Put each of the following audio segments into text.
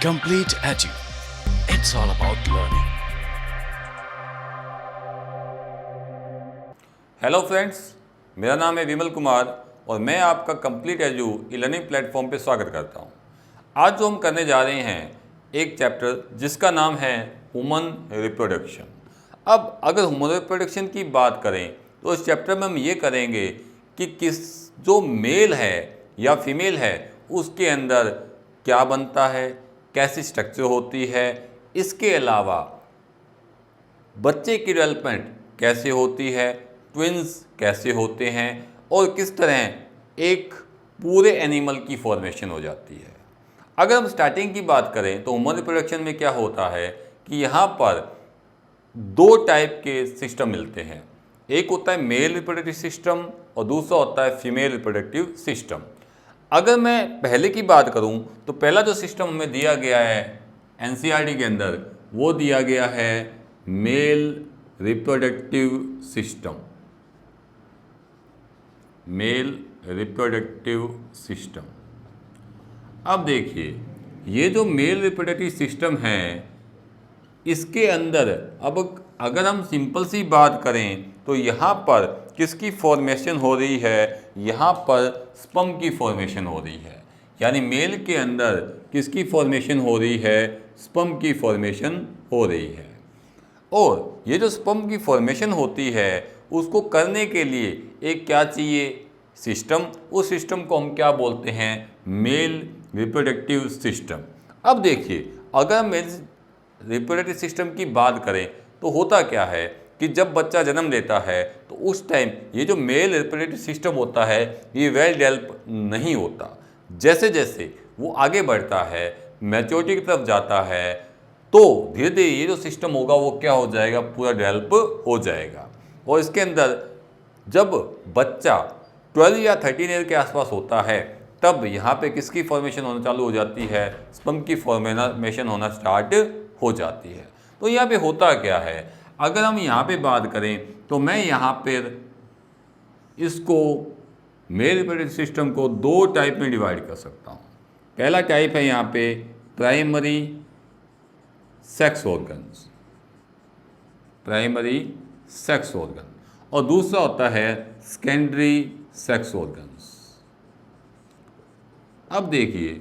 Complete Edu. It's all about learning. Hello friends, मेरा नाम है विमल कुमार और मैं आपका complete edu e learning platform पे स्वागत करता हूँ। आज जो हम करने जा रहे हैं एक चैप्टर जिसका नाम है ह्यूमन रिप्रोडक्शन। अब अगर ह्यूमन रिप्रोडक्शन की बात करें तो इस चैप्टर में हम ये करेंगे कि किस जो मेल है या फीमेल है उसके अंदर क्या बनता है, कैसी स्ट्रक्चर होती है, इसके अलावा बच्चे की डेवलपमेंट कैसे होती है, ट्विंस कैसे होते हैं और किस तरह एक पूरे एनिमल की फॉर्मेशन हो जाती है। अगर हम स्टार्टिंग की बात करें तो ह्यूमन रिप्रोडक्शन में क्या होता है कि यहाँ पर दो टाइप के सिस्टम मिलते हैं। एक होता है मेल रिप्रोडक्टिव सिस्टम और दूसरा होता है फीमेल रिप्रोडक्टिव सिस्टम। अगर मैं पहले की बात करूं तो पहला जो सिस्टम हमें दिया गया है एनसीईआरटी के अंदर वो दिया गया है male reproductive system. Male reproductive system. अब देखिए ये जो मेल रिप्रोडक्टिव सिस्टम है इसके अंदर अब अगर हम सिंपल सी बात करें तो यहाँ पर किसकी फॉर्मेशन हो रही है, यहाँ पर स्पर्म की फॉर्मेशन हो रही है। यानी मेल के अंदर किसकी फॉर्मेशन हो रही है, स्पर्म की फॉर्मेशन हो रही है। और ये जो स्पर्म की फॉर्मेशन होती है उसको करने के लिए एक क्या चाहिए, सिस्टम। उस सिस्टम को हम क्या बोलते हैं, मेल रिप्रोडक्टिव सिस्टम। अब देखिए अगर हम मेल रिप्रोडक्टिव सिस्टम की बात करें तो होता क्या है कि जब बच्चा जन्म लेता है तो उस टाइम ये जो मेल रिप्रोडक्टिव सिस्टम होता है ये वेल डेवलप नहीं होता। जैसे जैसे वो आगे बढ़ता है, मैच्योरिटी की तरफ जाता है, तो धीरे धीरे ये जो सिस्टम होगा वो क्या हो जाएगा, पूरा डेवलप हो जाएगा। और इसके अंदर जब बच्चा 12 या 13 ईयर के आसपास होता है तब यहाँ पे किसकी फॉर्मेशन होना चालू हो जाती है, स्पर्म की फॉर्मेशन होना स्टार्ट हो जाती है। तो यहाँ पे होता क्या है, अगर हम यहाँ पे बात करें तो मैं यहाँ पर इसको मेल रिप्रोडक्टिव सिस्टम को दो टाइप में डिवाइड कर सकता हूँ। पहला टाइप है यहाँ पे primary sex organs, primary sex organ, और दूसरा होता है सेकेंडरी सेक्स ऑर्गन्स। अब देखिए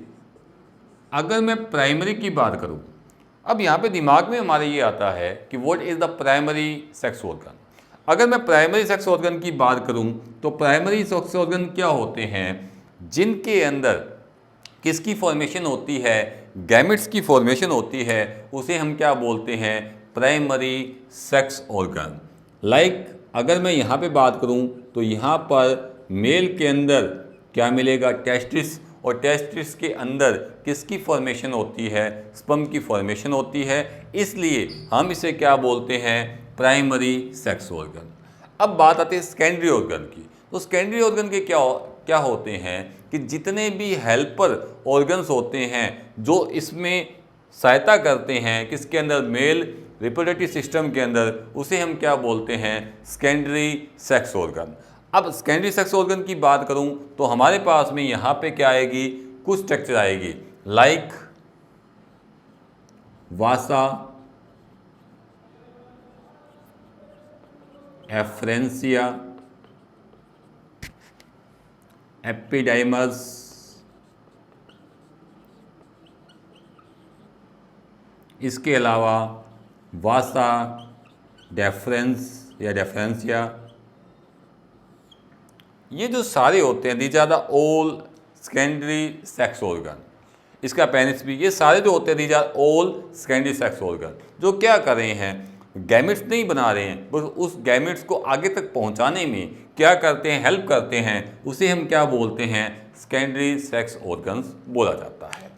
अगर मैं प्राइमरी की बात करूं, अब यहाँ पे दिमाग में हमारे ये आता है कि what is the primary sex organ. अगर मैं प्राइमरी सेक्स ऑर्गन की बात करूं तो प्राइमरी सेक्स ऑर्गन क्या होते हैं, जिनके अंदर किसकी फॉर्मेशन होती है, गैमेट्स की फॉर्मेशन होती है, उसे हम क्या बोलते हैं, प्राइमरी सेक्स ऑर्गन। लाइक अगर मैं यहाँ पे बात करूँ तो यहाँ पर मेल के अंदर क्या मिलेगा, टेस्टिस, और टेस्टिस के अंदर किसकी फॉर्मेशन होती है, स्पर्म की फॉर्मेशन होती है, इसलिए हम इसे क्या बोलते हैं, प्राइमरी सेक्स ऑर्गन। अब बात आती है सेकेंडरी ऑर्गन की। तो सेकेंडरी ऑर्गन के क्या होते हैं कि जितने भी हेल्पर ऑर्गन्स होते हैं जो इसमें सहायता करते हैं किसके अंदर, मेल रिप्रोडक्टिव सिस्टम के अंदर, उसे हम क्या बोलते हैं, सेकेंडरी सेक्स ऑर्गन। अब सेकेंडरी सेक्स ऑर्गन की बात करूं तो हमारे पास में यहाँ पे क्या आएगी, कुछ स्ट्रक्चर आएगी लाइक वासा, एफ्रेंसिया, एपिडाइमस, इसके अलावा वासा डेफरेंस या डेफरेंसिया, ये जो सारे होते हैं these are the all secondary sex organ. इसका पेनिस भी, ये सारे जो होते हैं these are all secondary sex organ, जो क्या कर रहे हैं, गैमेट्स नहीं बना रहे हैं, बस उस गैमेट्स को आगे तक पहुंचाने में क्या करते हैं, हेल्प करते हैं, उसे हम क्या बोलते हैं, सेकेंडरी सेक्स ऑर्गन्स बोला जाता है।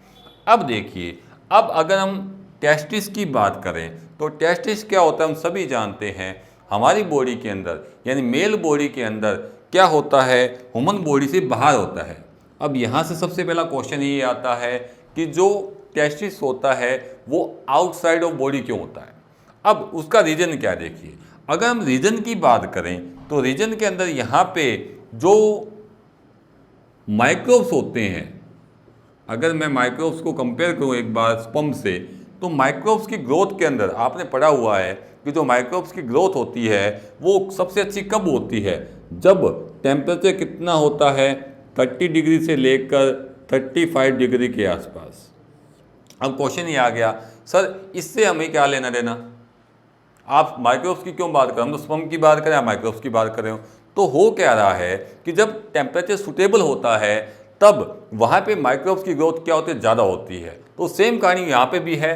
अब देखिए अब अगर हम टेस्टिस की बात करें तो टेस्टिस क्या होता है, हम सभी जानते हैं हमारी बॉडी के अंदर यानी मेल बॉडी के अंदर क्या होता है, ह्यूमन बॉडी से बाहर होता है। अब यहाँ से सबसे पहला क्वेश्चन ये आता है कि जो टेस्टिस होता है वो आउटसाइड ऑफ बॉडी क्यों होता है। अब उसका रीजन क्या, देखिए अगर हम रीजन की बात करें तो रीजन के अंदर यहाँ पे जो माइक्रोब्स होते हैं अगर मैं माइक्रोब्स को कंपेयर करूँ एक बार स्पर्म से, तो माइक्रोब्स की ग्रोथ के अंदर आपने पढ़ा हुआ है कि जो माइक्रोब्स की ग्रोथ होती है वो सबसे अच्छी कब होती है, जब टेम्परेचर कितना होता है 30 डिग्री से लेकर 35 डिग्री के आसपास। अब क्वेश्चन ये आ गया, सर इससे हमें क्या लेना देना, आप माइक्रोब्स की क्यों बात कर रहे हैं, हम तो स्पर्म की बात करें, आप माइक्रोब्स की बात कर रहे हो। तो हो क्या रहा है कि जब टेम्परेचर सुटेबल होता है तब वहाँ पे माइक्रोब्स की ग्रोथ क्या होती है, ज़्यादा होती है। तो सेम कहानी यहाँ पे भी है,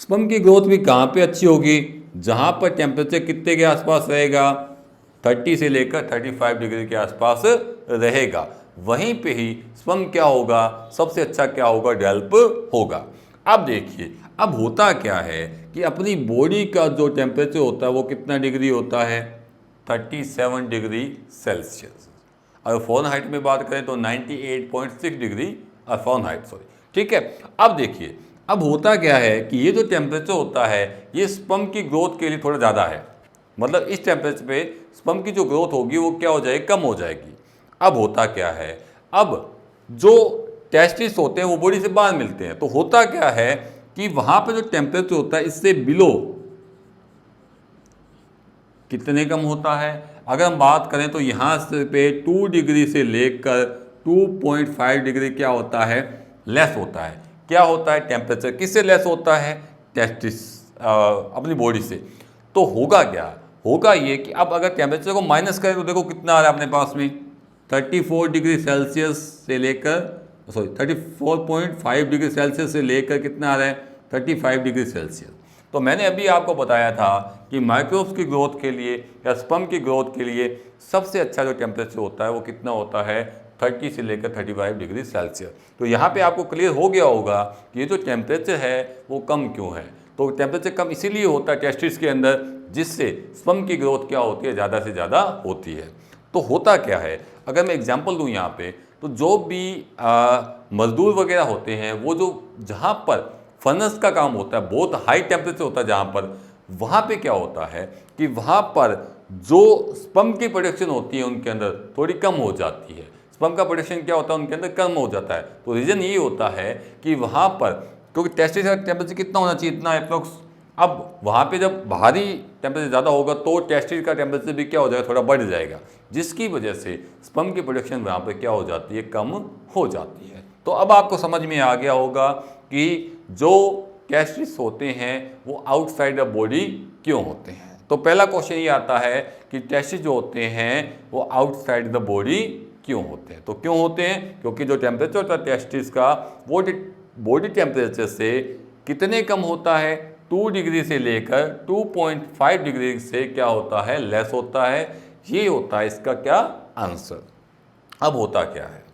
स्पर्म की ग्रोथ भी कहाँ पे अच्छी होगी, जहाँ पर टेम्परेचर कितने के आसपास रहेगा, 30 से लेकर 35 डिग्री के आसपास रहेगा, वहीं पे ही स्पर्म क्या होगा, सबसे अच्छा क्या होगा, डेवलप होगा। अब देखिए, अब होता क्या है कि अपनी बॉडी का जो टेम्परेचर होता है वो कितना डिग्री होता है, 37 डिग्री सेल्सियस। अगर फ़ारेनहाइट में बात करें तो 98.6 डिग्री फ़ारेनहाइट, सॉरी, ठीक है। अब देखिए, अब होता क्या है कि ये जो टेम्परेचर होता है ये स्पर्म की ग्रोथ के लिए थोड़ा ज़्यादा है, मतलब इस टेम्परेचर पे स्पर्म की जो ग्रोथ होगी वो क्या हो जाएगी, कम हो जाएगी। अब होता क्या है, अब जो टेस्टिस होते हैं वो बॉडी से बाहर मिलते हैं, तो होता क्या है कि वहाँ पे जो टेम्परेचर होता है इससे बिलो कितने कम होता है, अगर हम बात करें तो यहाँ से पे 2 डिग्री से लेकर 2.5 डिग्री क्या होता है, लेस होता है। क्या होता है, टेम्परेचर किससे लेस होता है, टेस्टिस अपनी बॉडी से। तो होगा क्या, होगा ये कि अब अगर टेम्परेचर को माइनस करें तो देखो कितना आ रहा है अपने पास में, 34 डिग्री सेल्सियस से लेकर 34.5 डिग्री सेल्सियस से लेकर कितना आ रहा है, 35 डिग्री सेल्सियस। तो मैंने अभी आपको बताया था कि माइक्रोब्स की ग्रोथ के लिए या स्पर्म की ग्रोथ के लिए सबसे अच्छा जो टेम्परेचर होता है वो कितना होता है, 30 से लेकर 35 डिग्री सेल्सियस। तो यहाँ पे आपको क्लियर हो गया होगा कि ये जो टेम्परेचर है वो कम क्यों है। तो टेम्परेचर कम इसीलिए होता है टेस्टिस के अंदर, जिससे स्पर्म की ग्रोथ क्या होती है, ज़्यादा से ज़्यादा होती है। तो होता क्या है, अगर मैं एग्जाम्पल दूँ यहाँ पे, तो जो भी मजदूर वगैरह होते हैं वो जो जहाँ पर फर्नेस का काम होता है, बहुत हाई टेम्परेचर होता है जहाँ पर, वहाँ पे क्या होता है कि वहाँ पर जो स्पर्म की प्रोडक्शन होती है उनके अंदर थोड़ी कम हो जाती है। स्पर्म का प्रोडक्शन क्या होता है उनके अंदर कम हो जाता है। तो रीज़न ये होता है कि वहाँ पर, क्योंकि टेस्टिस का टेम्परेचर कितना होना चाहिए, इतना अप्रोक्स, अब वहाँ पे जब बाहरी टेम्परेचर ज़्यादा होगा तो टेस्टिस का टेम्परेचर भी क्या हो जाएगा, थोड़ा बढ़ जाएगा, जिसकी वजह से स्पर्म की प्रोडक्शन वहाँ पे क्या हो जाती है, कम हो जाती है। तो अब आपको समझ में आ गया होगा कि जो टेस्टिस होते हैं वो आउटसाइड द बॉडी क्यों होते हैं। तो पहला क्वेश्चन ये आता है कि टेस्टिस जो होते हैं वो आउटसाइड द बॉडी क्यों होते हैं। तो क्यों होते हैं, क्योंकि जो टेम्परेचर होता है टेस्टिस का वो बॉडी टेम्परेचर से कितने कम होता है, 2 डिग्री से लेकर 2.5 डिग्री से क्या होता है, लेस होता है। ये होता है इसका क्या आंसर। अब होता क्या है,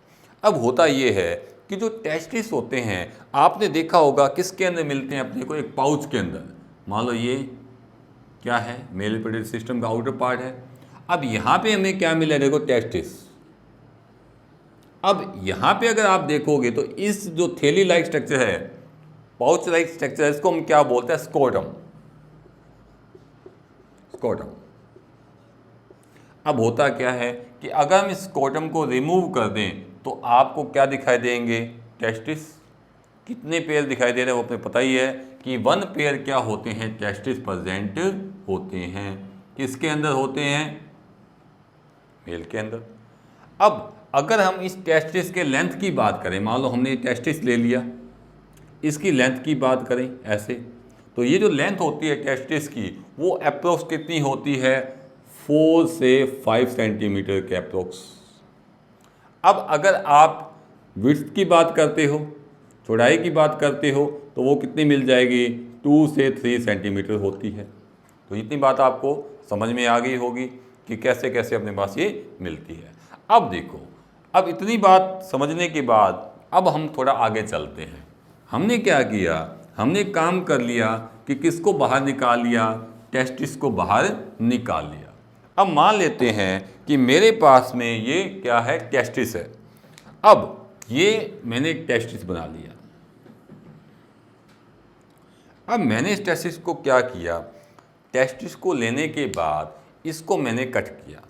अब होता ये है कि जो टेस्टिस होते हैं आपने देखा होगा किसके अंदर मिलते हैं अपने को, एक पाउच के अंदर। मान लो ये क्या है, मेल रिप्रोडक्टिव सिस्टम का आउटर पार्ट है। अब यहाँ पे हमें क्या मिला, देखो टेस्टिस। अब यहाँ पे अगर आप देखोगे तो इस जो थैली लाइक स्ट्रक्चर है, पाउच लाइक स्ट्रक्चर है, इसको हम क्या बोलते हैं, स्कोटम। स्कोटम। अब होता क्या है कि अगर हम इस स्कोटम को रिमूव कर दें तो आपको क्या दिखाई देंगे, टेस्टिस। कितने पेयर दिखाई दे रहे हैं वो अपने पता ही है कि 1 पेयर क्या होते हैं, टेस्टिस प्रेजेंट होते हैं। किसके अंदर होते हैं, मेल के अंदर। अब अगर हम इस टेस्टिस के लेंथ की बात करें, मान लो हमने टेस्टिस ले लिया, इसकी लेंथ की बात करें ऐसे, तो ये जो लेंथ होती है टेस्टिस की वो अप्रोक्स कितनी होती है, 4 से 5 सेंटीमीटर के अप्रोक्स। अब अगर आप विड्थ की बात करते हो, चौड़ाई की बात करते हो, तो वो कितनी मिल जाएगी, 2 से 3 सेंटीमीटर होती है। तो इतनी बात आपको समझ में आ गई होगी कि कैसे कैसे अपने पास ये मिलती है। अब देखो, अब इतनी बात समझने के बाद अब हम थोड़ा आगे चलते हैं। हमने क्या किया, हमने काम कर लिया कि किसको बाहर निकाल लिया, टेस्टिस को बाहर निकाल लिया। अब मान लेते हैं कि मेरे पास में ये क्या है, टेस्टिस है। अब ये मैंने एक टेस्टिस बना लिया। अब मैंने इस टेस्टिस को क्या किया, टेस्टिस को लेने के बाद इसको मैंने कट किया।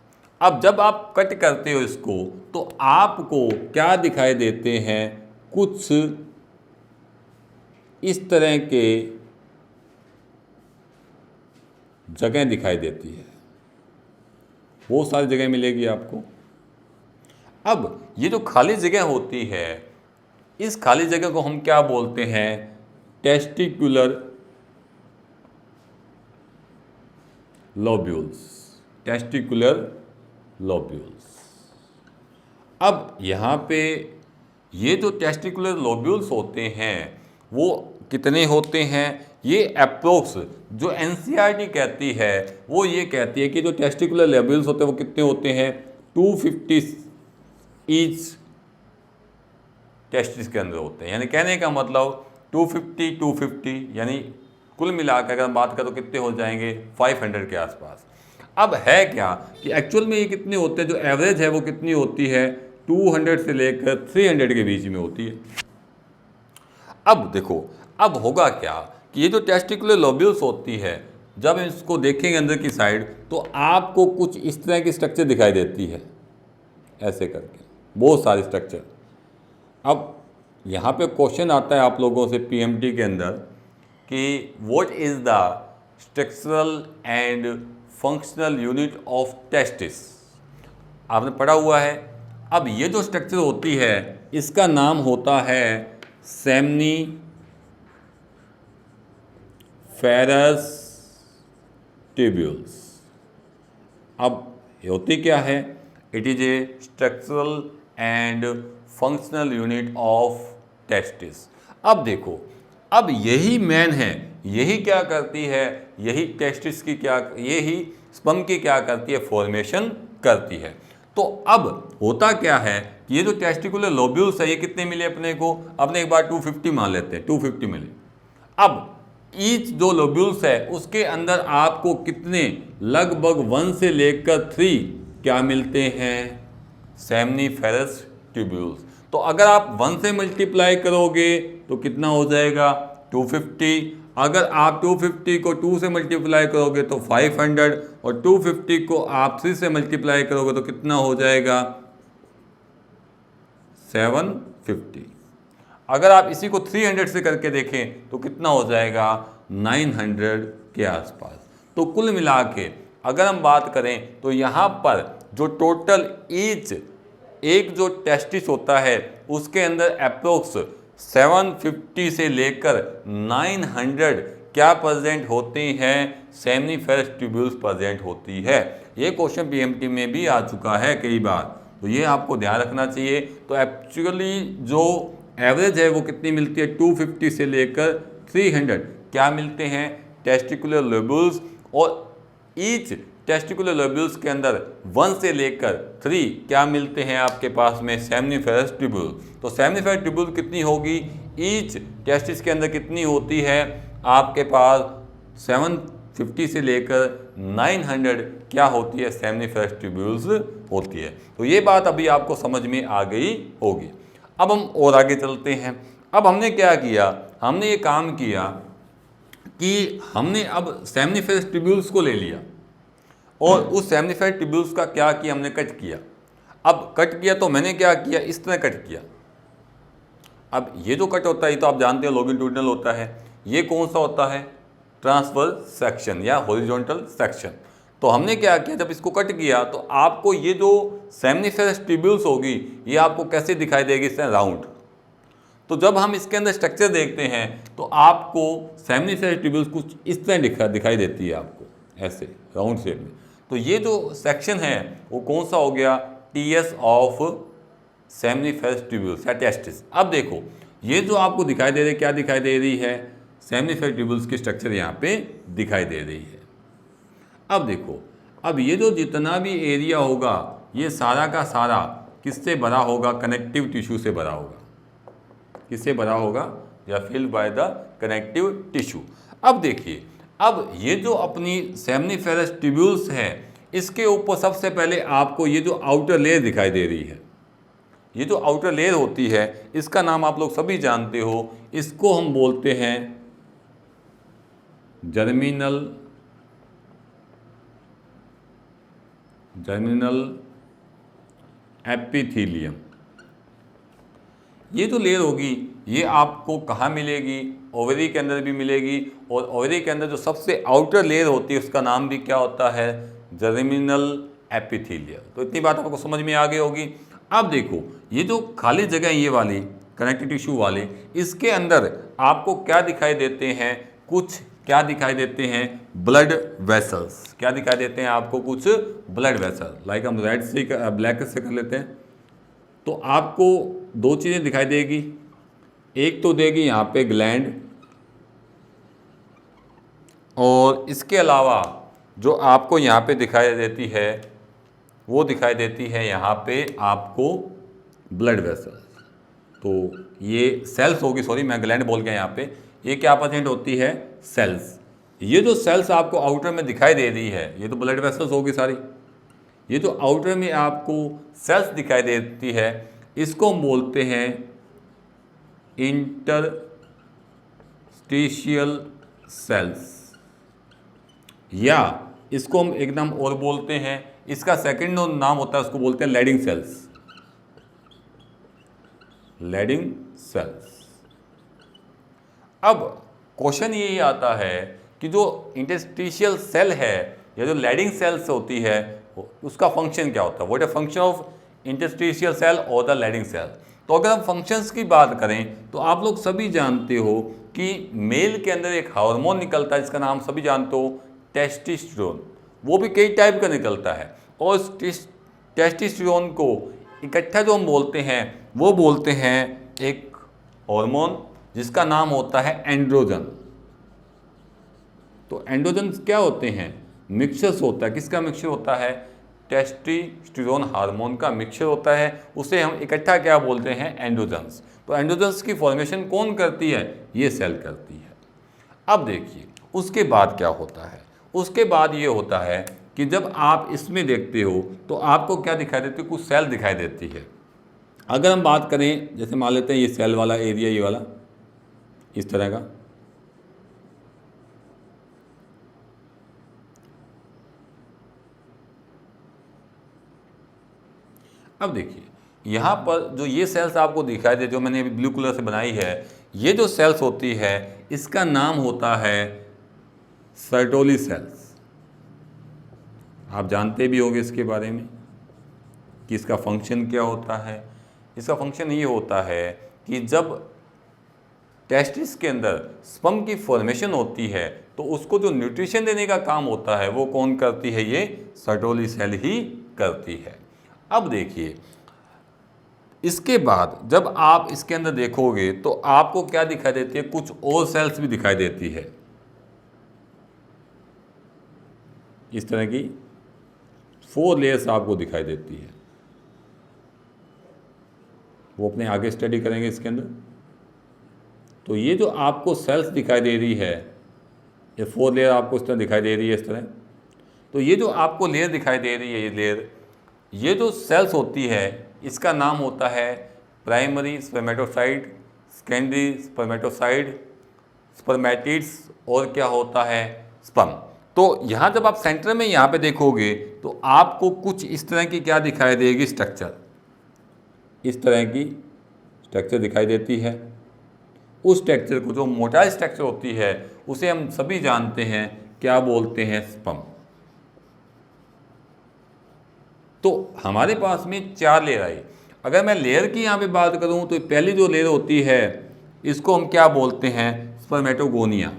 अब जब आप कट करते हो इसको तो आपको क्या दिखाई देते हैं, कुछ इस तरह के जगह दिखाई देती है, बहुत सारी जगह मिलेगी आपको। अब ये जो खाली जगह होती है, इस खाली जगह को हम क्या बोलते हैं? Testicular lobules. Testicular lobules. अब यहाँ पे ये जो टेस्टिकुलर लोब्यूल्स होते हैं वो कितने होते हैं? ये अप्रोक्स जो एनसीईआरटी कहती है वो ये कहती है कि जो टेस्टिकुलर लोब्यूल्स होते हैं वो कितने होते हैं? 250 ईच टेस्टिस के अंदर होते हैं। यानी कहने का मतलब 250 यानी कुल मिलाकर अगर हम बात करें तो कितने हो जाएंगे? 500 के आसपास। अब है क्या कि एक्चुअल में ये कितने होते हैं? जो एवरेज है वो कितनी होती है? 200 से लेकर 300 के बीच में होती है। अब देखो, अब होगा क्या कि ये जो टेस्टिकुलर लोब्यूल्स होती है, जब इसको देखेंगे अंदर की साइड तो आपको कुछ इस तरह की स्ट्रक्चर दिखाई देती है, ऐसे करके बहुत सारे स्ट्रक्चर। अब यहाँ पे क्वेश्चन आता है आप लोगों से पीएमटी के अंदर कि what is the structural and functional unit of testis. आपने पढ़ा हुआ है। अब ये जो स्ट्रक्चर होती है इसका नाम होता है सेमनी फेरस ट्यूब्यूल्स। अब ये होती क्या है? It is a structural and functional unit of testis. अब देखो, अब यही मैन है, यही क्या करती है? यही टेस्टिस की क्या, यही स्पर्म की क्या करती है? फॉर्मेशन करती है। तो अब होता क्या है कि ये जो टेस्टिकुलर लोब्यूल्स है ये कितने मिले अपने को? अपने एक बार 250 मान लेते हैं, 250 मिले। अब ईच जो लोब्यूल्स है उसके अंदर आपको कितने? लगभग 1 से लेकर 3 क्या मिलते हैं? Seminiferous tubules. तो अगर आप 1 से मल्टीप्लाई करोगे तो कितना हो जाएगा? 250। अगर आप 250 को 2 से मल्टीप्लाई करोगे तो 500, और 250 को आप 3 से मल्टीप्लाई करोगे तो कितना हो जाएगा? 750। अगर आप इसी को 300 से करके देखें तो कितना हो जाएगा? 900 के आसपास। तो कुल मिला के अगर हम बात करें तो यहाँ पर जो टोटल ईच एक जो टेस्टिस होता है उसके अंदर अप्रोक्स 750 से लेकर 900 क्या प्रेजेंट होती हैं? सेमनीफेरस ट्यूब्यूल्स प्रेजेंट होती है। ये क्वेश्चन पीएमटी में भी आ चुका है कई बार, तो ये आपको ध्यान रखना चाहिए। तो एक्चुअली जो एवरेज है वो कितनी मिलती है? 250 से लेकर 300 क्या मिलते हैं? Testicular lobules. और ईच टेस्टिकुलर लोब्यूल्स के अंदर 1 से लेकर 3 क्या मिलते हैं आपके पास में? Seminiferous tubule. तो सेमनीफेरस ट्यूब्यूल कितनी होगी? ईच टेस्टिस के अंदर कितनी होती है आपके पास? 750 से लेकर 900 क्या होती है? सेमनीफेरस ट्यूब्यूल्स होती है। तो ये बात अभी आपको समझ में आ गई होगी। अब हम और आगे चलते हैं। अब हमने क्या किया? हमने ये काम किया कि हमने अब सेमनीफेरस ट्यूब्यूल्स को ले लिया और उस सेमनीफेरस ट्यूब्यूल्स का क्या किया? हमने कट किया। अब कट किया तो मैंने क्या किया? इस तरह कट किया। अब ये जो कट होता है ये तो आप जानते हो लॉन्गिट्यूडिनल होता है। ये कौन सा होता है? ट्रांसवर्स सेक्शन या हॉरिजॉन्टल सेक्शन। तो हमने क्या किया? जब इसको कट किया तो आपको ये जो सेमनीफेरस ट्यूब्यूल्स होगी ये आपको कैसे दिखाई देगी? इस तरह राउंड। तो जब हम इसके अंदर स्ट्रक्चर देखते हैं तो आपको सेमनीफेरस ट्यूब्यूल्स कुछ इस तरह दिखाई देती है आपको, ऐसे राउंड शेप में। तो ये जो सेक्शन है वो कौन सा हो गया? टीएस ऑफ सेमनीफेरस ट्यूब्यूल्स या टेस्टिस। अब देखो ये जो आपको दिखाई दे रही है, क्या दिखाई दे रही है? सेमनीफेरस ट्यूब्यूल्स की स्ट्रक्चर यहाँ पे दिखाई दे रही है। अब देखो, अब ये जो जितना भी एरिया होगा ये सारा का सारा किससे भरा होगा? कनेक्टिव टिश्यू से भरा होगा। किससे भरा होगा? या filled by the connective tissue. अब देखिए, अब ये जो अपनी सेमनीफेरस ट्यूब्यूल्स है इसके ऊपर सबसे पहले आपको ये जो आउटर लेयर दिखाई दे रही है, ये जो आउटर लेयर होती है इसका नाम आप लोग सभी जानते हो, इसको हम बोलते हैं जर्मिनल एपिथीलियम। ये जो लेयर होगी ये आपको कहाँ मिलेगी, ओवरी के अंदर भी मिलेगी, और ओवरी के अंदर जो सबसे आउटर लेयर होती है उसका नाम भी क्या होता है, जर्मिनल एपिथेलियल। तो इतनी बात आपको समझ में आ गई होगी। अब देखो ये जो खाली जगह है ये वाली कनेक्टिव टिश्यू वाले, इसके अंदर आपको क्या दिखाई देते हैं, कुछ क्या दिखाई देते हैं, ब्लड वेसल्स। क्या दिखाई देते हैं आपको, कुछ ब्लड वेसल। लाइक हम रेड से ब्लैक से कर लेते हैं, तो आपको दो चीज़ें दिखाई देगी। एक तो देगी यहाँ पे ग्लैंड, और इसके अलावा जो आपको यहाँ पे दिखाई देती है वो दिखाई देती है यहाँ पे आपको ब्लड वेसल। तो ये सेल्स होगी, सॉरी मैं ग्लैंड बोल गया यहाँ पे, ये क्या परसेंट होती है, सेल्स। ये जो सेल्स आपको आउटर में दिखाई दे रही है ये तो ब्लड वेसल्स होगी सारी। ये जो आउटर में आपको सेल्स दिखाई देती है इसको हम बोलते हैं इंटरस्टिशियल सेल्स, या इसको हम एक नाम और बोलते हैं, इसका सेकंड नाम होता है उसको बोलते हैं लेडिंग सेल्स। Leydig cells. अब क्वेश्चन यही आता है कि जो इंटरस्टिशियल सेल है या जो लेडिंग सेल्स होती है उसका फंक्शन क्या होता है, what is function of interstitial cell और द लेडिंग सेल। तो अगर हम फंक्शंस की बात करें तो आप लोग सभी जानते हो कि मेल के अंदर एक हार्मोन निकलता है जिसका नाम सभी जानते हो, टेस्टोस्टेरोन। वो भी कई टाइप का निकलता है, और टेस्टोस्टेरोन को इकट्ठा जो हम बोलते हैं वो बोलते हैं एक हार्मोन जिसका नाम होता है एंड्रोजन। तो एंड्रोजन क्या होते हैं, मिक्सचर्स होता है। किसका मिक्सचर होता है, टेस्टोस्टेरोन हार्मोन का मिक्सचर होता है, उसे हम इकट्ठा क्या बोलते हैं, एंड्रोजन्स। तो एंड्रोजन्स की फॉर्मेशन कौन करती है, ये सेल करती है। अब देखिए उसके बाद क्या होता है, उसके बाद ये होता है कि जब आप इसमें देखते हो तो आपको क्या दिखाई देती है, कुछ सेल दिखाई देती है। अगर हम बात करें जैसे मान लेते हैं ये सेल वाला एरिया, ये वाला इस तरह का, अब देखिए यहाँ पर जो ये सेल्स आपको दिखाई दे, जो मैंने अभी ब्लू कलर से बनाई है, ये जो सेल्स होती है इसका नाम होता है सर्टोली सेल्स। आप जानते भी होंगे इसके बारे में कि इसका फंक्शन क्या होता है। इसका फंक्शन ये होता है कि जब टेस्टिस के अंदर स्पर्म की फॉर्मेशन होती है तो उसको जो न्यूट्रिशन देने का काम होता है वो कौन करती है, ये सर्टोली सेल ही करती है। अब देखिए इसके बाद जब आप इसके अंदर देखोगे तो आपको क्या दिखाई देती है, कुछ और सेल्स भी दिखाई देती है। इस तरह की 4 लेयर्स आपको दिखाई देती है, वो अपने आगे स्टडी करेंगे इसके अंदर। तो ये जो आपको सेल्स दिखाई दे रही है, ये 4 लेयर आपको इस तरह दिखाई दे रही है इस तरह। तो ये जो आपको लेयर दिखाई दे रही है, ये लेयर, ये जो सेल्स होती है इसका नाम होता है primary spermatocyte, secondary spermatocyte, spermatids, और क्या होता है, स्पर्म। तो यहाँ जब आप सेंटर में यहाँ पे देखोगे तो आपको कुछ इस तरह की क्या दिखाई देगी, स्ट्रक्चर, इस तरह की स्ट्रक्चर दिखाई देती है। उस स्ट्रक्चर को, जो मोटाई स्ट्रक्चर होती है, उसे हम सभी जानते हैं क्या बोलते हैं, स्पर्म। तो हमारे पास में 4 लेयर आई। अगर मैं लेयर की यहाँ पे बात करूँ तो पहली जो लेयर होती है इसको हम क्या बोलते हैं, स्पर्मेटोगोनिया।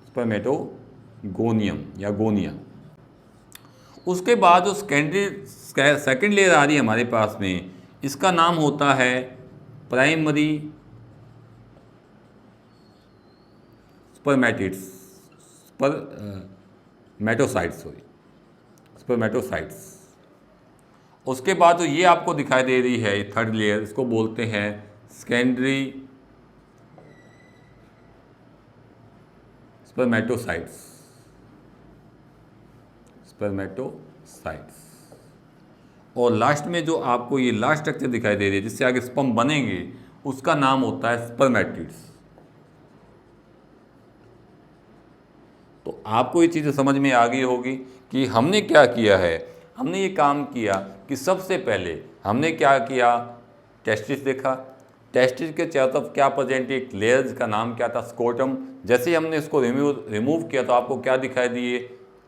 स्पर्मेटोगोनियम या गोनिया। उसके बाद जो सेकेंड लेयर आ रही है हमारे पास में, इसका नाम होता है प्राइमरी स्पर्मेटिड्स, स्पर्मेटोसाइट्स। उसके बाद जो ये आपको दिखाई दे रही है थर्ड लेयर, इसको बोलते हैं सेकेंडरी स्पर्मेटोसाइट्स। और लास्ट में जो आपको ये लास्ट स्ट्रक्चर दिखाई दे रही है जिससे आगे स्पर्म बनेंगे, उसका नाम होता है स्पर्मेटिड्स। तो आपको ये चीज़ समझ में आ गई होगी कि हमने क्या किया है, हमने ये काम किया कि सबसे पहले हमने क्या किया, टेस्टिस देखा। टेस्टिस के चारों तरफ क्या प्रेजेंट, एक लेयर जिसका नाम क्या था, स्कोटम। जैसे ही हमने इसको रिमूव किया तो आपको क्या दिखाई दिए,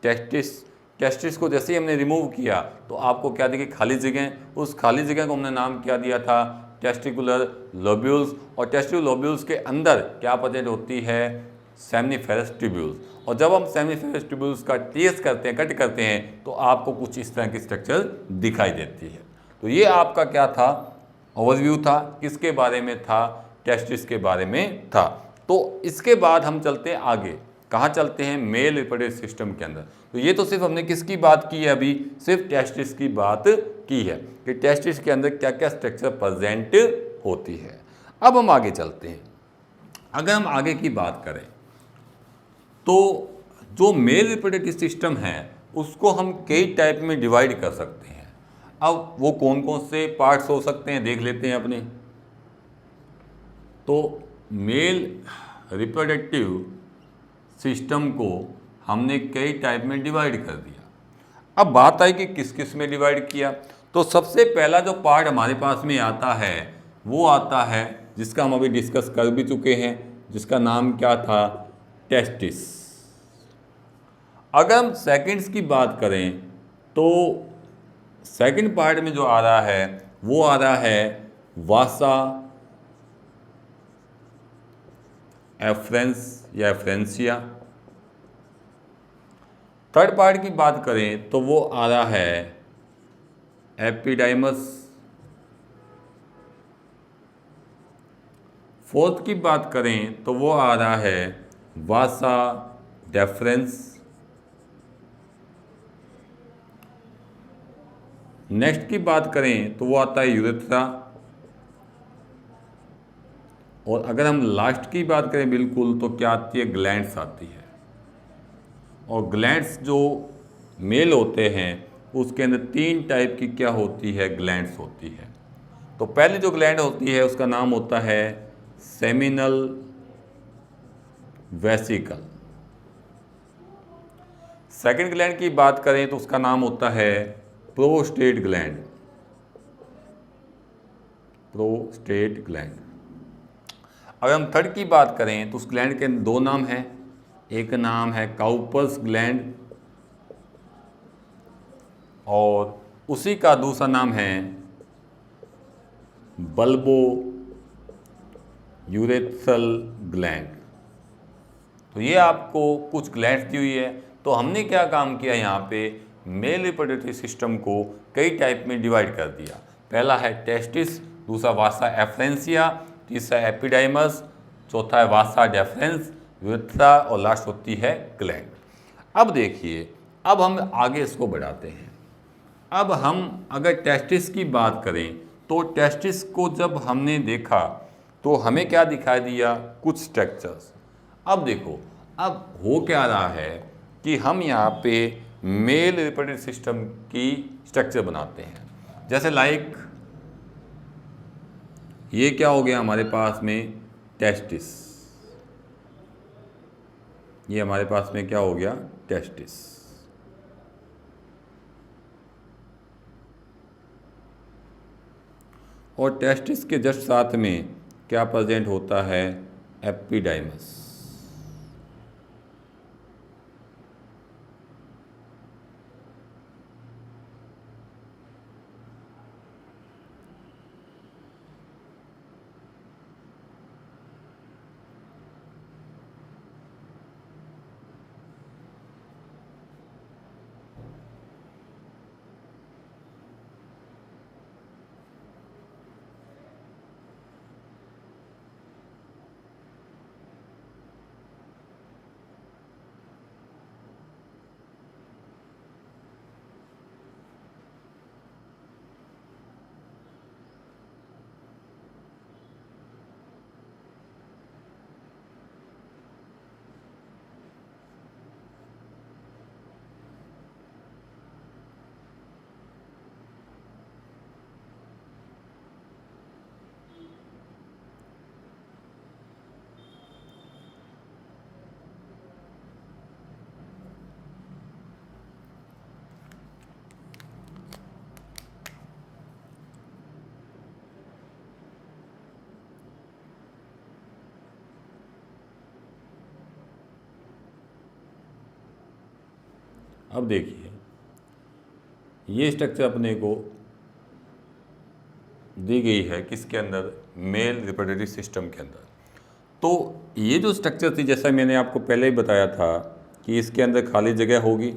टेस्टिस। टेस्टिस को जैसे ही हमने रिमूव किया तो आपको क्या दिखे, खाली जगह। उस खाली जगह को हमने नाम क्या दिया था, टेस्टिकुलर लोब्यूल्स। और टेस्टिकुलर लोब्यूल्स के अंदर क्या प्रेजेंट होती है, सेमिनिफेरस ट्यूब्यूल्स। और जब हम सेमिनिफेरस ट्यूब्यूल्स का टेस्ट करते हैं, कट करते हैं, तो आपको कुछ इस तरह की स्ट्रक्चर दिखाई देती है। तो ये आपका क्या था, ओवरव्यू था, किसके बारे में था, टेस्टिस के बारे में था। तो इसके बाद हम चलते हैं आगे, कहाँ चलते हैं, मेल रिप्रोडक्टिव सिस्टम के अंदर। तो ये तो सिर्फ हमने किसकी बात की है, अभी सिर्फ टेस्टिस की बात की है कि टेस्टिस के अंदर क्या क्या स्ट्रक्चर प्रेजेंट होती है। अब हम आगे चलते हैं। अगर हम आगे की बात करें तो जो मेल रिप्रोडक्टिव सिस्टम है उसको हम कई टाइप में डिवाइड कर सकते हैं। अब वो कौन कौन से पार्ट्स हो सकते हैं देख लेते हैं अपने। तो मेल रिप्रोडक्टिव सिस्टम को हमने कई टाइप में डिवाइड कर दिया। अब बात आई कि किस किस में डिवाइड किया। तो सबसे पहला जो पार्ट हमारे पास में आता है वो आता है, जिसका हम अभी डिस्कस कर भी चुके हैं, जिसका नाम क्या था, टेस्टिस। अगर हम सेकंड्स की बात करें तो सेकंड पार्ट में जो आ रहा है वो आ रहा है वासा एफ्रेंस या एफ्रेंसिया। थर्ड पार्ट की बात करें तो वो आ रहा है एपिडाइमस। फोर्थ की बात करें तो वो आ रहा है वासा डेफरेंस। नेक्स्ट की बात करें तो वो आता है यूरेथ्रा। और अगर हम लास्ट की बात करें बिल्कुल तो क्या आती है, ग्लैंड्स आती है। और ग्लैंड्स जो मेल होते हैं उसके अंदर 3 टाइप की क्या होती है, ग्लैंड्स होती है। तो पहली जो ग्लैंड होती है उसका नाम होता है सेमिनल वेसिकल। सेकंड ग्लैंड की बात करें तो उसका नाम होता है प्रोस्टेट ग्लैंड। Prostate gland. अगर हम थर्ड की बात करें तो उस ग्लैंड के 2 नाम हैं, एक नाम है काउपर्स ग्लैंड और उसी का दूसरा नाम है बल्बो यूरेथ्रल ग्लैंड। तो ये आपको कुछ ग्लैंड्स दी हुई है। तो हमने क्या काम किया, यहाँ पे मेल रिप्रोडक्टिव सिस्टम को कई टाइप में डिवाइड कर दिया। पहला है टेस्टिस, दूसरा वासा एफ्रेंसिया, तीसरा एपिडाइमस, चौथा है वासा डेफरेंस, यूरेथ्रा और लास्ट होती है ग्लैंड। अब देखिए, अब हम आगे इसको बढ़ाते हैं। अब हम अगर टेस्टिस की बात करें तो टेस्टिस को जब हमने देखा तो हमें क्या दिखाई दिया, कुछ स्ट्रक्चर्स। अब देखो, अब हो क्या रहा है कि हम यहाँ पे मेल रिप्रोडक्टिव सिस्टम की स्ट्रक्चर बनाते हैं। जैसे लाइक ये क्या हो गया हमारे पास में, टेस्टिस। ये हमारे पास में क्या हो गया, टेस्टिस। और टेस्टिस के जस्ट साथ में क्या प्रेजेंट होता है, एपिडाइमस। अब देखिए ये स्ट्रक्चर अपने को दी गई है किसके अंदर, मेल रिप्रोडक्टिव सिस्टम के अंदर। तो ये जो स्ट्रक्चर थी, जैसा मैंने आपको पहले ही बताया था कि इसके अंदर खाली जगह होगी,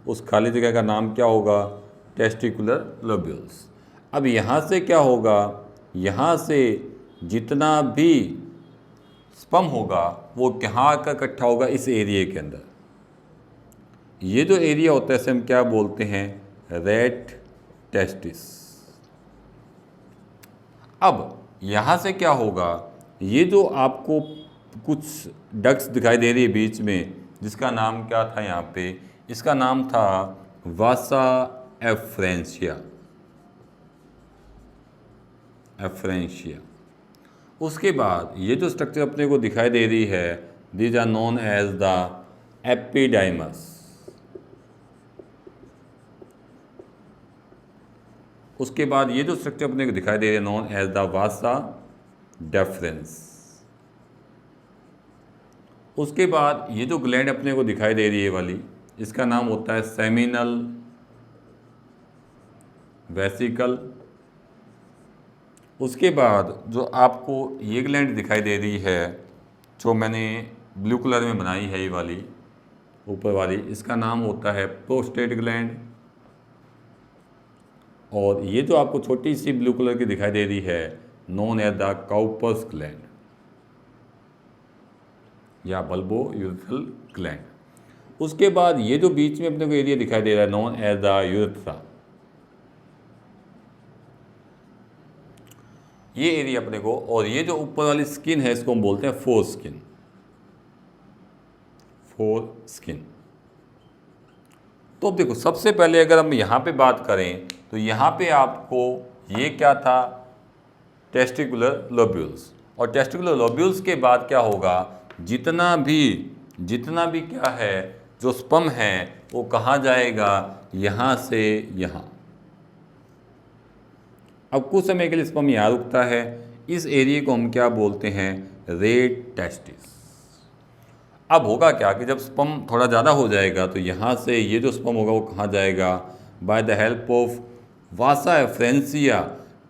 उस खाली जगह का नाम क्या होगा, टेस्टिकुलर लोब्यूल्स। अब यहाँ से क्या होगा, यहाँ से जितना भी स्पर्म होगा वो कहाँ आकर इकट्ठा होगा, इस एरिया के अंदर। ये जो एरिया होता है इसे हम क्या बोलते हैं, रेट टेस्टिस। अब यहाँ से क्या होगा, ये जो आपको कुछ डक्स दिखाई दे रही है बीच में, जिसका नाम क्या था यहाँ पे, इसका नाम था वासा एफ्रेंशिया। उसके बाद ये जो स्ट्रक्चर अपने को दिखाई दे रही है, these are known as the epidermis. उसके बाद ये जो स्ट्रक्चर अपने को दिखाई दे रही है, known as the vasa deferens. उसके बाद ये जो ग्लैंड अपने को दिखाई दे रही है वाली, इसका नाम होता है सेमिनल वेसिकल। उसके बाद जो आपको ये ग्लैंड दिखाई दे रही है, जो मैंने ब्लू कलर में बनाई है ये वाली ऊपर वाली, इसका नाम होता है प्रोस्टेट ग्लैंड। और ये जो आपको छोटी सी ब्लू कलर की दिखाई दे रही है, known as the Cowper's gland या बल्बो यूरेथ्रल ग्लैंड। उसके बाद ये जो बीच में अपने को एरिया दिखाई दे रहा है, नोन एज द यूरेथ्रा। ये एरिया अपने को, और ये जो ऊपर वाली स्किन है इसको हम बोलते हैं फोर स्किन। तो अब देखो, सबसे पहले अगर हम यहाँ पे बात करें तो यहाँ पे आपको ये क्या था, टेस्टिकुलर लोब्यूल्स। और टेस्टिकुलर लोब्यूल्स के बाद क्या होगा, जितना भी क्या है जो स्पर्म है वो कहाँ जाएगा, यहाँ से यहाँ। अब कुछ समय के लिए स्पर्म यहाँ रुकता है, इस एरिया को हम क्या बोलते हैं, रेट टेस्टिस। अब होगा क्या कि जब स्पर्म थोड़ा ज़्यादा हो जाएगा तो यहाँ से ये जो स्पर्म होगा वो कहाँ जाएगा, by the help of Vasa efferentia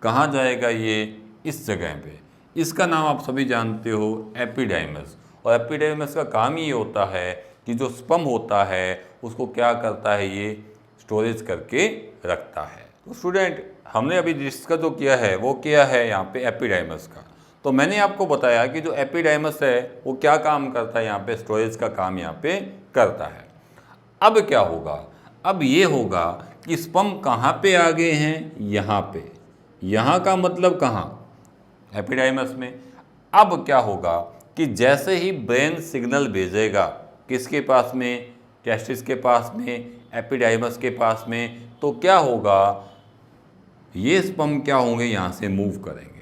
कहाँ जाएगा, ये इस जगह पे। इसका नाम आप सभी जानते हो, एपिडाइमस। और एपिडाइमस का काम ये होता है कि जो स्पर्म होता है उसको क्या करता है, ये स्टोरेज करके रखता है। तो स्टूडेंट, हमने अभी डिस्कस जो किया है वो किया है यहाँ पे एपिडाइमस का। तो मैंने आपको बताया कि जो एपिडाइमस है वो क्या काम करता है, यहाँ पे स्टोरेज का काम यहाँ पे करता है। अब क्या होगा, अब ये होगा कि स्पर्म कहाँ पे आ गए हैं, यहाँ पे। यहाँ का मतलब कहाँ, एपिडाइमस में। अब क्या होगा कि जैसे ही ब्रेन सिग्नल भेजेगा किसके पास में, टेस्टिस के पास में, एपिडाइमस के पास में, तो क्या होगा, ये स्पर्म क्या होंगे, यहाँ से मूव करेंगे।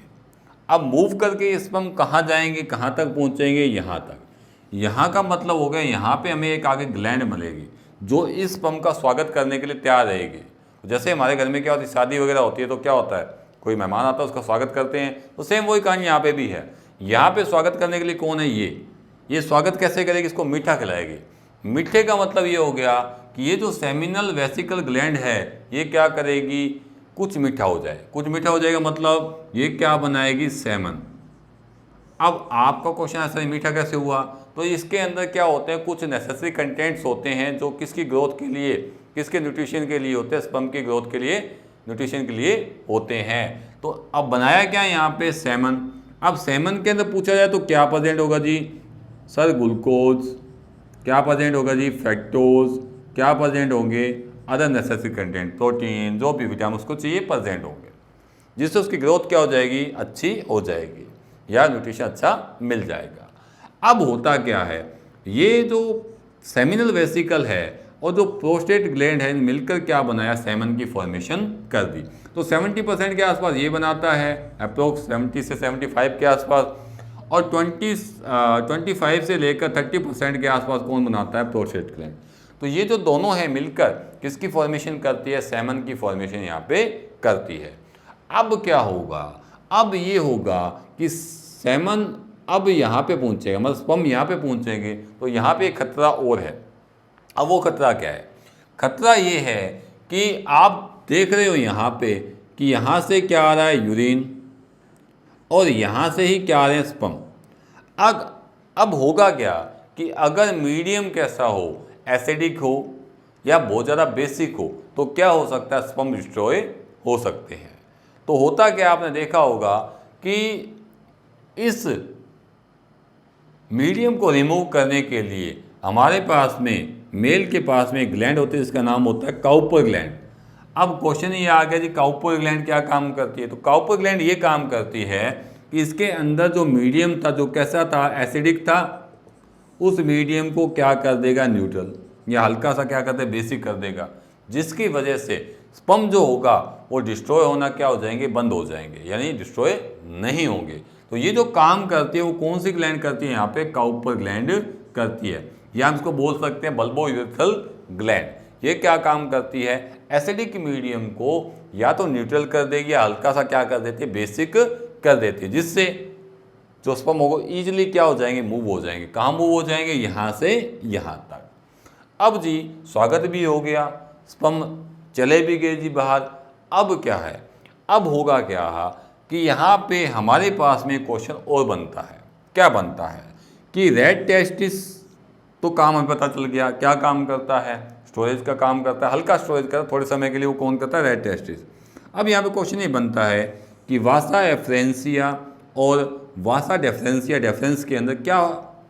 अब मूव करके ये स्पर्म कहाँ जाएंगे, कहाँ तक पहुँचेंगे, यहाँ तक। यहाँ का मतलब हो गया, यहाँ पे हमें एक आगे ग्लैंड मिलेगी जो इस स्पर्म का स्वागत करने के लिए तैयार रहेगी। जैसे हमारे घर में क्या होती है, शादी वगैरह होती है तो क्या होता है, कोई मेहमान आता है उसका स्वागत करते हैं, तो सेम वही कहानी यहाँ पे भी है। यहाँ पे स्वागत करने के लिए कौन है, ये स्वागत कैसे करेगी, इसको मीठा खिलाएगी। मीठे का मतलब ये हो गया कि ये जो सेमिनल वेसिकल ग्लैंड है ये क्या करेगी, कुछ मीठा हो जाए। कुछ मीठा हो जाएगा मतलब ये क्या बनाएगी, सेमन। अब आपका क्वेश्चन ऐसा ही, मीठा कैसे हुआ, तो इसके अंदर क्या होते हैं, कुछ नेसेसरी कंटेंट्स होते हैं जो किसकी ग्रोथ के लिए, किसके न्यूट्रिशन के लिए होते हैं, स्पर्म की ग्रोथ के लिए, न्यूट्रिशन के लिए होते हैं। तो अब बनाया क्या यहाँ पे, सेमन। अब सेमन के अंदर पूछा जाए तो क्या प्रेजेंट होगा जी, सर ग्लूकोज, क्या प्रेजेंट होगा जी, फ्रैक्टोज, क्या प्रेजेंट होंगे, अदर नेसेसरी कंटेंट, प्रोटीन, जो भी विटामिन उसको चाहिए प्रेजेंट होंगे, जिससे उसकी ग्रोथ क्या हो जाएगी, अच्छी हो जाएगी या न्यूट्रिशन अच्छा मिल जाएगा। अब होता क्या है, ये जो सेमिनल वेसिकल है और जो प्रोस्टेट ग्लैंड है मिलकर क्या बनाया, सेमन की फॉर्मेशन कर दी। तो 70% के आसपास ये बनाता है, अप्रोक्स 70 से 75 के आसपास, और 25 से लेकर 30% के आसपास कौन बनाता है, प्रोस्टेट ग्लैंड। तो ये जो दोनों हैं मिलकर किसकी फॉर्मेशन करती है, सेमन की फॉर्मेशन यहाँ पे करती है। अब क्या होगा, अब ये होगा कि सेमन अब यहाँ पे पहुँचेगा, मतलब स्पर्म यहाँ पे पहुँचेंगे, तो यहाँ पे एक खतरा और है। अब वो खतरा क्या है, खतरा ये है कि आप देख रहे हो यहाँ पे कि यहाँ से क्या आ रहा है, यूरिन, और यहाँ से ही क्या आ रहे हैं, स्पर्म। अब होगा क्या कि अगर मीडियम कैसा हो, एसिडिक हो या बहुत ज़्यादा बेसिक हो, तो क्या हो सकता है, स्पर्म डिस्ट्रॉय हो सकते हैं। तो होता क्या, आपने देखा होगा कि इस मीडियम को रिमूव करने के लिए हमारे पास में, मेल के पास में एक ग्लैंड होती है जिसका नाम होता है काउपर ग्लैंड। अब क्वेश्चन ये आ गया जी, काउपर ग्लैंड क्या काम करती है? तो काउपर ग्लैंड ये काम करती है कि इसके अंदर जो मीडियम था, जो कैसा था, एसिडिक था, उस मीडियम को क्या कर देगा, न्यूट्रल या हल्का सा क्या करते, बेसिक कर देगा, जिसकी वजह से स्पर्म जो होगा वो डिस्ट्रॉय होना क्या हो जाएंगे, बंद हो जाएंगे, यानी डिस्ट्रॉय नहीं होंगे। तो ये जो काम करती है वो कौन सी ग्लैंड करती है, यहाँ पे काउपर ग्लैंड करती है, या हम इसको बोल सकते हैं बल्बो यूरेथ्रल ग्लैंड। ये क्या काम करती है, एसिडिक मीडियम को या तो न्यूट्रल कर देगी या हल्का सा क्या कर देती है, बेसिक कर देती है, जिससे जो स्पर्म होगा ईजिली क्या हो जाएंगे, मूव हो जाएंगे। कहाँ मूव हो जाएंगे, यहाँ से यहाँ तक। अब जी स्वागत भी हो गया, स्पर्म चले भी गए जी बाहर। अब क्या है, अब होगा क्या कि यहाँ पे हमारे पास में क्वेश्चन और बनता है। क्या बनता है कि रेड टेस्टिस तो काम हमें पता चल गया, क्या काम करता है, स्टोरेज का काम करता है, हल्का स्टोरेज करता है थोड़े समय के लिए, वो कौन करता है, रेड टेस्टिस। अब यहाँ पे क्वेश्चन ये बनता है कि वासा एफ्रेंसिया और वासा डेफरेंसिया डिफरेंस के अंदर क्या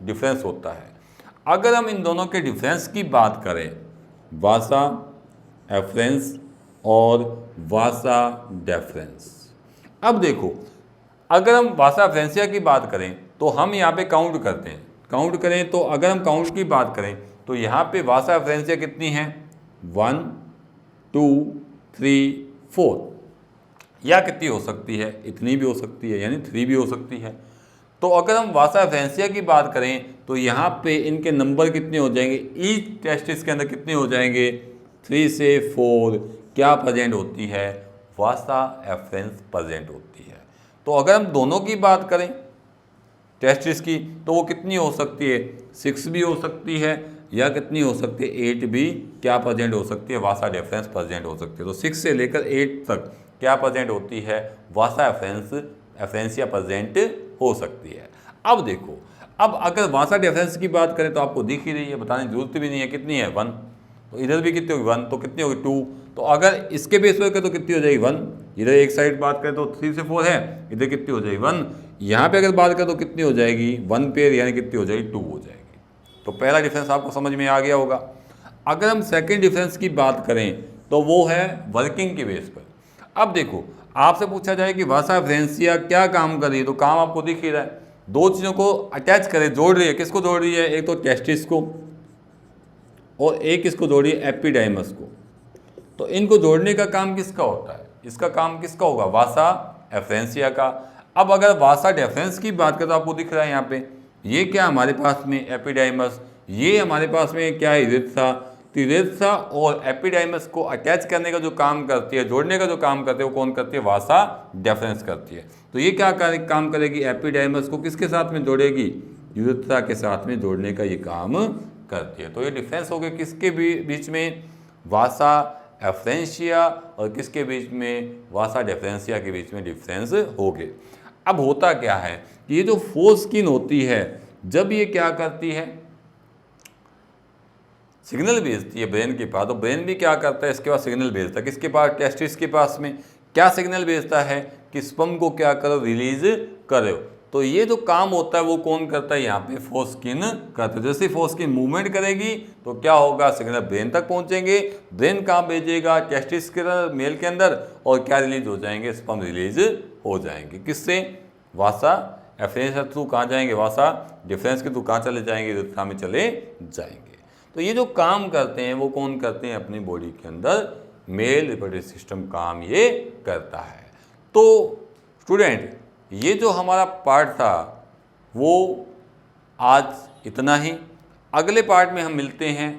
डिफरेंस होता है। अगर हम इन दोनों के डिफरेंस की बात करें, वासा एफ्रेंस और वासा डेफरेंस, अब देखो अगर हम वासा एफ्रेंसिया की बात करें तो हम यहाँ पे काउंट करते हैं, काउंट करें तो अगर हम काउंट की बात करें तो यहाँ पे वासा एफ्रेंसिया कितनी है, 1 2 3 4, या कितनी हो सकती है, इतनी भी हो सकती है, यानी 3 भी हो सकती है। तो अगर हम वासा एफ्रेंसिया की बात करें तो यहाँ पे इनके नंबर कितने हो जाएंगे, ईच टेस्टिस के अंदर कितने हो जाएंगे, 3 से 4 क्या प्रेजेंट होती है, वासा एफ्रेंस प्रेजेंट होती है। तो अगर हम दोनों की बात करें टेस्टिस की तो वो कितनी हो सकती है, 6 भी हो सकती है, या कितनी हो सकती है, 8 भी क्या प्रेजेंट हो सकती है, वासा डिफरेंस प्रेजेंट हो सकती है। तो 6 से लेकर 8 तक क्या प्रेजेंट होती है, वासा एफ्रेंसिया प्रेजेंट हो सकती है। अब देखो, अब अगर वासा डिफरेंस की बात करें तो आपको दिख ही रही है, बताने की जरूरत भी नहीं है, कितनी है, 1। तो इधर भी कितनी होगी, 1, तो कितनी होगी, 2। तो अगर इसके बेस पर तो कितनी हो जाएगी, 1। इधर एक साइड बात करें तो 3 से 4 है, इधर कितनी हो जाएगी, 1। यहाँ पे अगर बात करें तो कितनी हो जाएगी, 1 पेयर, यानी कितनी हो जाएगी, 2 हो जाएगी। तो पहला डिफरेंस आपको समझ में आ गया होगा। अगर हम सेकंड डिफरेंस की बात करें तो वो है वर्किंग के बेस पर। अब देखो, आपसे पूछा जाए कि वासा एफ्रेंसिया क्या काम कर रही है, तो काम आपको दिख ही रहा है, दो चीज़ों को अटैच करे, जोड़ रही है। किसको जोड़ रही है, एक तो टेस्टिस को और एक इसको जोड़ रही है एपिडाइमस को। तो इनको जोड़ने का काम किसका होता है, इसका काम किसका होगा, वासा एफ्रेंसिया का। अब अगर वासा डेफरेंस की बात करें तो आपको दिख रहा है यहाँ पे, ये क्या हमारे पास में एपिडाइमस, ये हमारे पास में क्या है, यूरेथ्रा। तो यूरेथ्रा और एपिडाइमस को अटैच करने का जो काम करती है, जोड़ने का जो काम करती है, वो कौन करती है, वासा डेफरेंस करती है। तो ये क्या काम करेगी, एपिडाइमस को किसके साथ में जोड़ेगी, यूरेथ्रा के साथ में जोड़ने का ये काम करती है। तो ये डिफरेंस हो गया किसके बीच में, वासा एफ्रेंसिया और किसके बीच में, वासा डेफरेंसिया के बीच में डिफरेंस हो गए। अब होता क्या है कि ये जो फोरस्किन होती है, जब ये क्या करती है, सिग्नल भेजती है ब्रेन के पास, तो ब्रेन भी क्या करता है, इसके पास सिग्नल भेजता है, किसके पास, टेस्टिस के पास में। क्या सिग्नल भेजता है कि स्पर्म को क्या करो, रिलीज करो। तो ये जो काम होता है वो कौन करता है, यहाँ पे फोरस्किन करता है। जैसे फोरस्किन मूवमेंट करेगी तो क्या होगा, सिग्नल ब्रेन तक पहुँचेंगे, ब्रेन कहाँ भेजेगा, टेस्टिस के मेल के अंदर, और क्या रिलीज हो जाएंगे, स्पर्म रिलीज हो जाएंगे। किससे, वासा एफ्रेंसिया थ्रू कहाँ जाएंगे, वासा डिफरेंस के थ्रू कहाँ चले जाएंगे, यूरेथ्रा में चले जाएंगे। तो ये जो काम करते हैं वो कौन करते हैं, अपनी बॉडी के अंदर मेल रिप्रोडक्टिव सिस्टम काम ये करता है। तो स्टूडेंट, ये जो हमारा पार्ट था वो आज इतना ही। अगले पार्ट में हम मिलते हैं।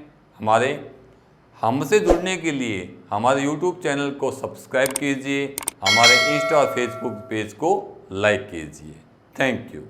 हमसे जुड़ने के लिए हमारे YouTube चैनल को सब्सक्राइब कीजिए, हमारे इंस्टा और फेसबुक पेज को लाइक कीजिए। Thank you.